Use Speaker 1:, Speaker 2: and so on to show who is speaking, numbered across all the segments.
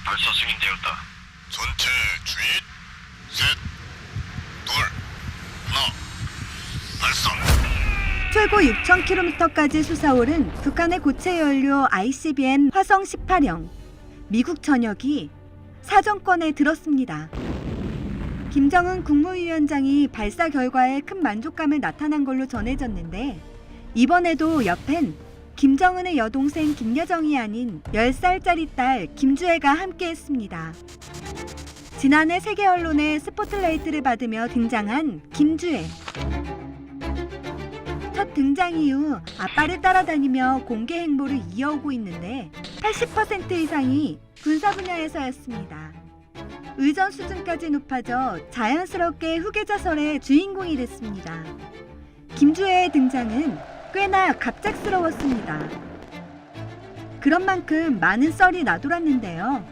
Speaker 1: 발사 승인되었다.
Speaker 2: 전체 주의. 셋, 둘, 하나, 발사.
Speaker 3: 최고 6,000km까지 솟아오른 북한의 고체 연료 ICBM 화성 18형. 미국 전역이 사정권에 들었습니다. 김정은 국무위원장이 발사 결과에 큰 만족감을 나타난 걸로 전해졌는데, 이번에도 옆엔 김정은의 여동생 김여정이 아닌 10살짜리 딸 김주애가 함께했습니다. 지난해 세계 언론의 스포트라이트를 받으며 등장한 김주애. 첫 등장 이후 아빠를 따라다니며 공개 행보를 이어오고 있는데 80% 이상이 군사 분야에서였습니다. 의전 수준까지 높아져 자연스럽게 후계자설의 주인공이 됐습니다. 김주애의 등장은 꽤나 갑작스러웠습니다. 그런 만큼 많은 썰이 나돌았는데요.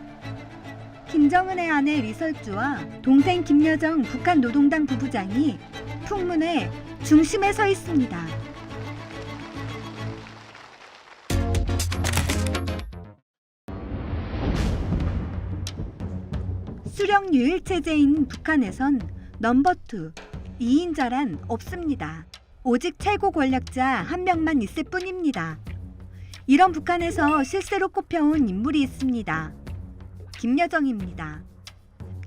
Speaker 3: 김정은의 아내 리설주와 동생 김여정 북한 노동당 부부장이 풍문의 중심에 서 있습니다. 수령 유일 체제인 북한에선 넘버2, 2인자란 없습니다. 오직 최고 권력자 한 명만 있을 뿐입니다. 이런 북한에서 실세로 꼽혀온 인물이 있습니다. 김여정입니다.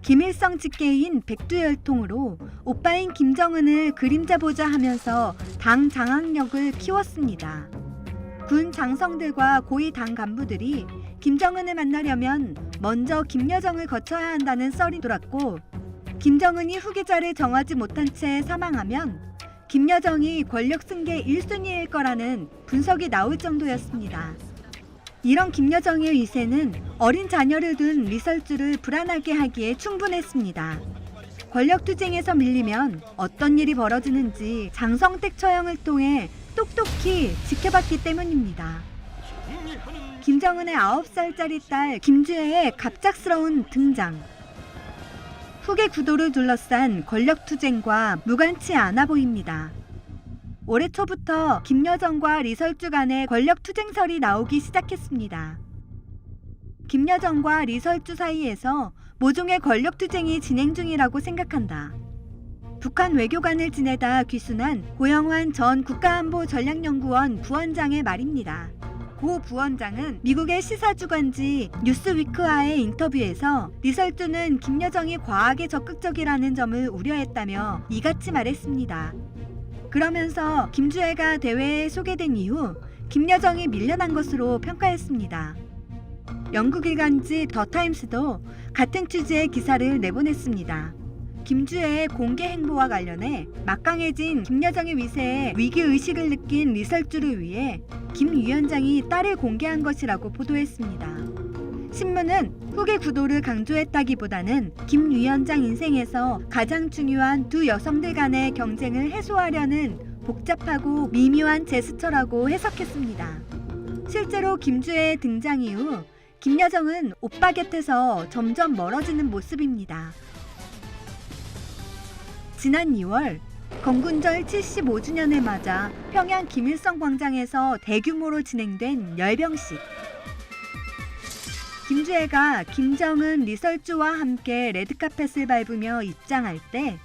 Speaker 3: 김일성 직계인 백두혈통으로 오빠인 김정은을 그림자보자 하면서 당 장악력을 키웠습니다. 군 장성들과 고위 당 간부들이 김정은을 만나려면 먼저 김여정을 거쳐야 한다는 썰이 돌았고, 김정은이 후계자를 정하지 못한 채 사망하면 김여정이 권력 승계 1순위일 거라는 분석이 나올 정도였습니다. 이런 김여정의 위세는 어린 자녀를 둔 리설주를 불안하게 하기에 충분했습니다. 권력투쟁에서 밀리면 어떤 일이 벌어지는지 장성택 처형을 통해 똑똑히 지켜봤기 때문입니다. 김정은의 9살짜리 딸 김주애의 갑작스러운 등장. 후계 구도를 둘러싼 권력투쟁과 무관치 않아 보입니다. 올해 초부터 김여정과 리설주 간의 권력투쟁설이 나오기 시작했습니다. 김여정과 리설주 사이에서 모종의 권력투쟁이 진행 중이라고 생각한다. 북한 외교관을 지내다 귀순한 고영환 전 국가안보전략연구원 부원장의 말입니다. 고 부원장은 미국의 시사주간지 뉴스위크와의 인터뷰에서 리설주는 김여정이 과하게 적극적이라는 점을 우려했다며 이같이 말했습니다. 그러면서 김주애가 대회에 소개된 이후 김여정이 밀려난 것으로 평가했습니다. 영국일간지 더 타임스도 같은 취지의 기사를 내보냈습니다. 김주애의 공개 행보와 관련해 막강해진 김여정의 위세에 위기의식을 느낀 리설주를 위해 김 위원장이 딸을 공개한 것이라고 보도했습니다. 신문은 후계 구도를 강조했다기보다는 김 위원장 인생에서 가장 중요한 두 여성들 간의 경쟁을 해소하려는 복잡하고 미묘한 제스처라고 해석했습니다. 실제로 김주애의 등장 이후 김여정은 오빠 곁에서 점점 멀어지는 모습입니다. 지난 2월 건군절 75주년을 맞아 평양 김일성 광장에서 대규모로 진행된 열병식. 김주애가 김정은, 리설주와 함께 레드카펫을 밟으며 입장할 때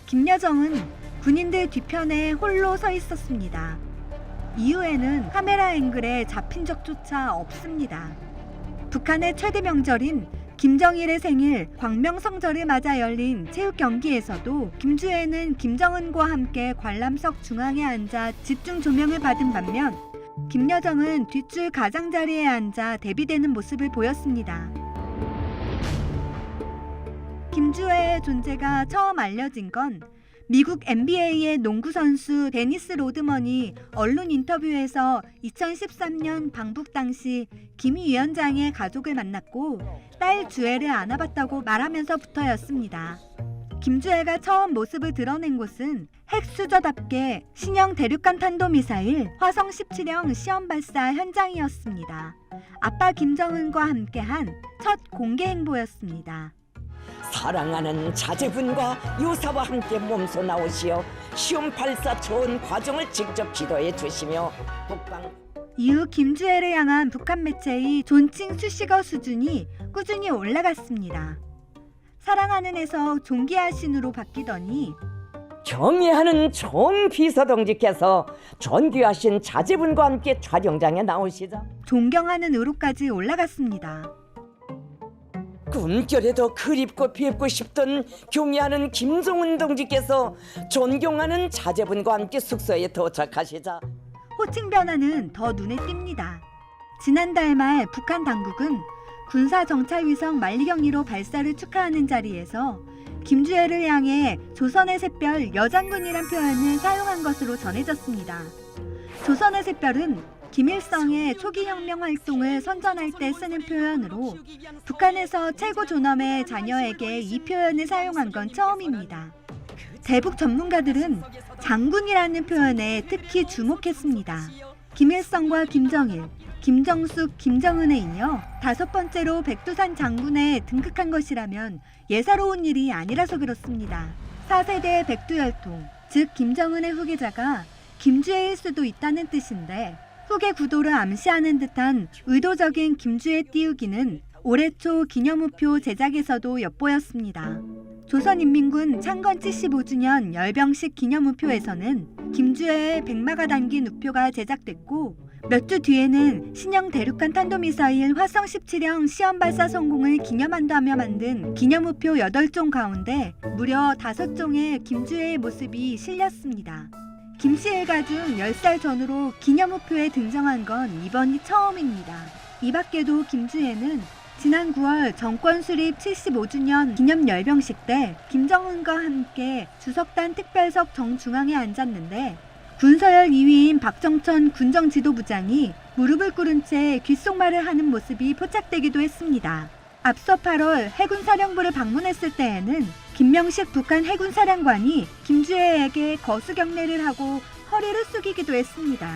Speaker 3: 김여정은 군인들 뒤편에 홀로 서 있었습니다. 이후에는 카메라 앵글에 잡힌 적조차 없습니다. 북한의 최대 명절인 김정일의 생일 광명성절을 맞아 열린 체육 경기에서도 김주애는 김정은과 함께 관람석 중앙에 앉아 집중 조명을 받은 반면 김여정은 뒷줄 가장자리에 앉아 대비되는 모습을 보였습니다. 김주애의 존재가 처음 알려진 건 미국 NBA의 농구 선수 데니스 로드먼이 언론 인터뷰에서 2013년 방북 당시 김 위원장의 가족을 만났고 딸 주애를 안아봤다고 말하면서부터였습니다. 김주애가 처음 모습을 드러낸 곳은 핵수저답게 신형 대륙간 탄도미사일 화성 17형 시험 발사 현장이었습니다. 아빠 김정은과 함께한 첫 공개 행보였습니다.
Speaker 4: 사랑하는 자제분과 유사와 함께 몸소 나오시어 시험 발사 좋은 과정을 직접 지도해 주시며 국방
Speaker 3: 이후 김주애를 향한 북한 매체의 존칭 수식어 수준이 꾸준히 올라갔습니다. 사랑하는에서 존귀하신으로 바뀌더니
Speaker 4: 경애하는 존 비서동지께서 존귀하신 자제분과 함께 촬영장에 나오시자
Speaker 3: 존경하는으로까지 올라갔습니다.
Speaker 4: 꿈결에도 그립고 뵙고 싶던 경애하는 김정은 동지께서 존경하는 자제분과 함께 숙소에 도착하시자
Speaker 3: 호칭 변화는 더 눈에 띕니다. 지난달 말 북한 당국은 군사정찰위성 만리경리로 발사를 축하하는 자리에서 김주애를 향해 조선의 샛별 여장군이란 표현을 사용한 것으로 전해졌습니다. 조선의 샛별은 김일성의 초기 혁명 활동을 선전할 때 쓰는 표현으로 북한에서 최고 존엄의 자녀에게 이 표현을 사용한 건 처음입니다. 대북 전문가들은 장군이라는 표현에 특히 주목했습니다. 김일성과 김정일, 김정숙, 김정은에 이어 5번째로 백두산 장군에 등극한 것이라면 예사로운 일이 아니라서 그렇습니다. 4세대 백두혈통, 즉 김정은의 후계자가 김주애일 수도 있다는 뜻인데 후계 구도를 암시하는 듯한 의도적인 김주애 띄우기는 올해 초 기념우표 제작에서도 엿보였습니다. 조선인민군 창건 75주년 열병식 기념우표에서는 김주애의 백마가 담긴 우표가 제작됐고 몇 주 뒤에는 신형 대륙간 탄도미사일 화성 17형 시험 발사 성공을 기념한다며 만든 기념우표 8종 가운데 무려 5종의 김주애의 모습이 실렸습니다. 김씨 일가 중 10살 전후로 기념우표에 등장한 건 이번이 처음입니다. 이 밖에도 김주애는 지난 9월 정권 수립 75주년 기념 열병식 때 김정은과 함께 주석단 특별석 정중앙에 앉았는데 군서열 2위인 박정천 군정지도부장이 무릎을 꿇은 채 귓속말을 하는 모습이 포착되기도 했습니다. 앞서 8월 해군사령부를 방문했을 때에는 김명식 북한 해군사령관이 김주애에게 거수경례를 하고 허리를 숙이기도 했습니다.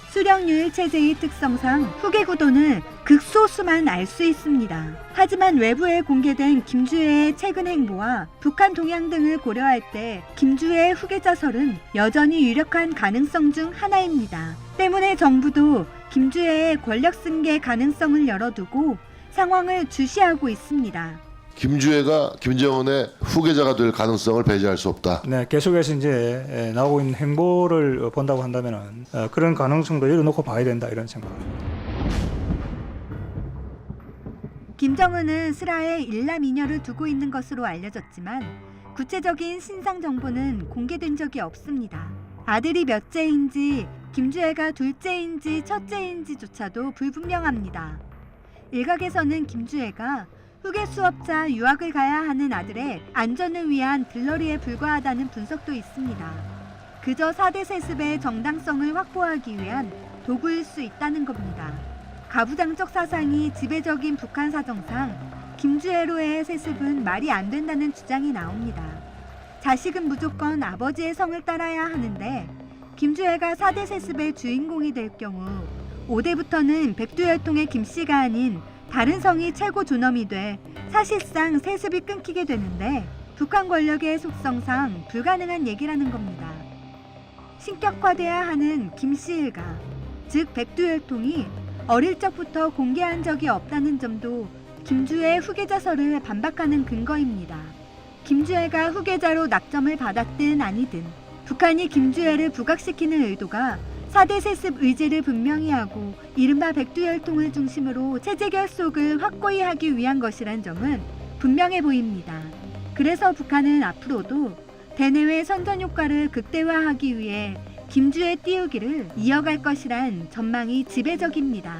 Speaker 3: 수령유일 체제의 특성상 후계 구도는 극소수만 알 수 있습니다. 하지만 외부에 공개된 김주애의 최근 행보와 북한 동향 등을 고려할 때 김주애의 후계자설은 여전히 유력한 가능성 중 하나입니다. 때문에 정부도 김주애의 권력 승계 가능성을 열어두고 상황을 주시하고 있습니다.
Speaker 1: 김주애가 김정은의 후계자가 될 가능성을 배제할 수 없다.
Speaker 5: 네, 계속해서 이제 나오고 있는 행보를 본다고 한다면은 그런 가능성도 열어놓고 봐야 된다 이런 생각입니다.
Speaker 3: 김정은은 슬하에 일남이녀를 두고 있는 것으로 알려졌지만 구체적인 신상 정보는 공개된 적이 없습니다. 아들이 몇째인지 김주애가 둘째인지 첫째인지조차도 불분명합니다. 일각에서는 김주애가 후계 수업자 유학을 가야 하는 아들의 안전을 위한 들러리에 불과하다는 분석도 있습니다. 그저 4대 세습의 정당성을 확보하기 위한 도구일 수 있다는 겁니다. 가부장적 사상이 지배적인 북한 사정상 김주애로의 세습은 말이 안 된다는 주장이 나옵니다. 자식은 무조건 아버지의 성을 따라야 하는데 김주애가 4대 세습의 주인공이 될 경우 5대부터는 백두혈통의 김씨가 아닌 다른 성이 최고 존엄이 돼 사실상 세습이 끊기게 되는데 북한 권력의 속성상 불가능한 얘기라는 겁니다. 신격화돼야 하는 김씨 일가, 즉 백두혈통이 어릴 적부터 공개한 적이 없다는 점도 김주애의 후계자설을 반박하는 근거입니다. 김주애가 후계자로 낙점을 받았든 아니든 북한이 김주애를 부각시키는 의도가 4대 세습 의지를 분명히 하고 이른바 백두혈통을 중심으로 체제 결속을 확고히 하기 위한 것이란 점은 분명해 보입니다. 그래서 북한은 앞으로도 대내외 선전 효과를 극대화하기 위해 김주애 띄우기를 이어갈 것이란 전망이 지배적입니다.